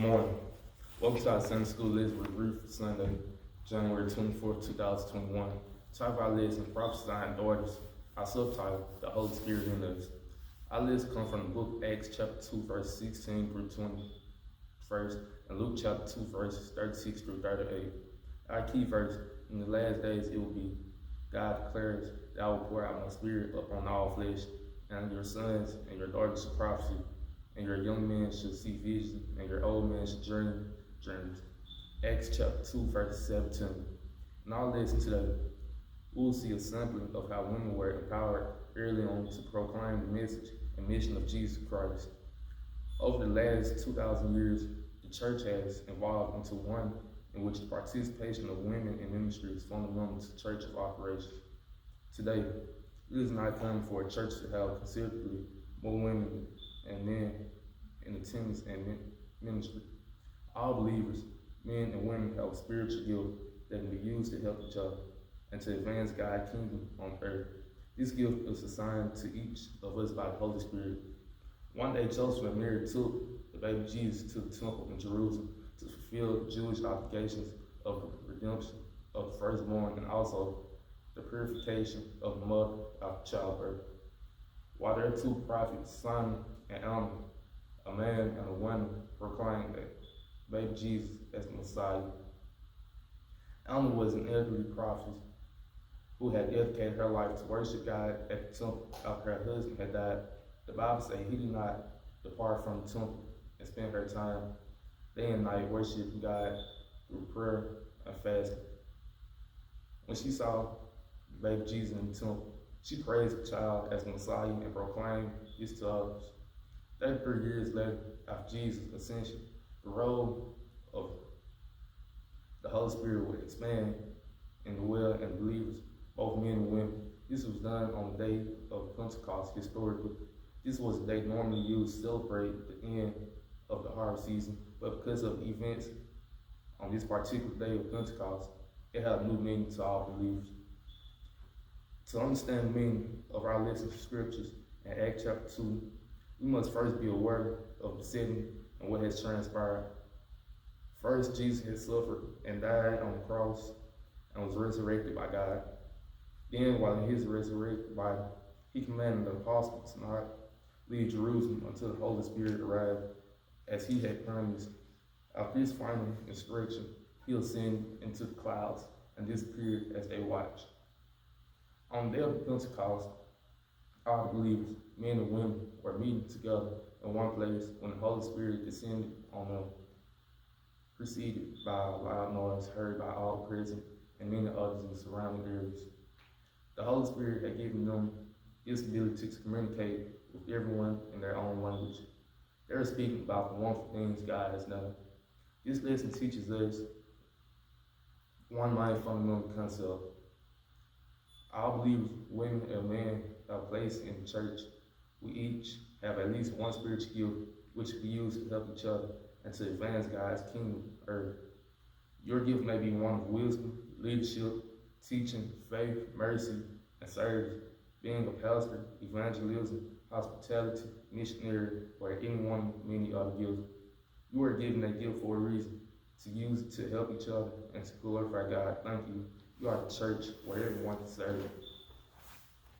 morning. Welcome to our Sunday School Lesson with Ruth for Sunday, January 24th, 2021. The topic of our lesson, Prophesying Daughters. Our subtitle, The Holy Spirit in Us. Our lesson comes from the book of Acts chapter 2, verse 16 through 21, and Luke chapter 2, verses 36 through 38. Our key verse, in the last days it will be, God declares that I will pour out my spirit upon all flesh, and your sons and your daughters shall prophesy, and your young men shall see vision, and your old men shall dream dreams. Acts chapter 2, verse 17. In our lesson today, we will see a sampling of how women were empowered early on to proclaim the message and mission of Jesus Christ. Over the last 2,000 years, the church has evolved into one in which the participation of women in ministry is fundamental to church operations. Today, it is not common for a church to have considerably more women and men in attendance and ministry. All believers, men and women, have a spiritual gift that can be used to help each other and to advance God's kingdom on earth. This gift is assigned to each of us by the Holy Spirit. One day, Joseph and Mary took the baby Jesus to the temple in Jerusalem to fulfill the Jewish obligations of the redemption of the firstborn and also the purification of the mother after childbirth. While their two prophets, Simon and Anna, a man and a woman, proclaimed that baby Jesus as the Messiah. Anna was an elderly prophet who had dedicated her life to worship God at the temple after her husband had died. The Bible says he did not depart from the temple and spend her time day and night worshiping God through prayer and fasting. When she saw baby Jesus in the temple, she praised the child as the Messiah and proclaimed this to others. 33 years later, after Jesus' ascension, the role of the Holy Spirit would expand in the will and believers, both men and women. This was done on the day of Pentecost historically. This was a day normally used to celebrate the end of the harvest season, but because of the events on this particular day of Pentecost, it had a new meaning to all believers. To understand the meaning of our lesson of scriptures in Acts chapter 2, we must first be aware of the setting and what has transpired. First, Jesus had suffered and died on the cross and was resurrected by God. Then, while in his resurrected body, he commanded the apostles to not leave Jerusalem until the Holy Spirit arrived, as he had promised. After his final instruction, he ascended into the clouds and disappeared as they watched. On the day of Pentecost, all the believers, men and women, were meeting together in one place when the Holy Spirit descended on them, preceded by a loud noise heard by all present and many others in the surrounding areas. The Holy Spirit had given them this ability to communicate with everyone in their own language. They were speaking about the wonderful things God has done. This lesson teaches us one main fundamental concept. All believers, women and men, have a place in the church. We each have at least one spiritual gift which we use to help each other and to advance God's kingdom on earth. Your gift may be one of wisdom, leadership, teaching, faith, mercy, and service, being a pastor, evangelism, hospitality, missionary, or any one of many other gifts. You are given that gift for a reason, to use it to help each other and to glorify God. Thank you. You are the church where everyone can serve.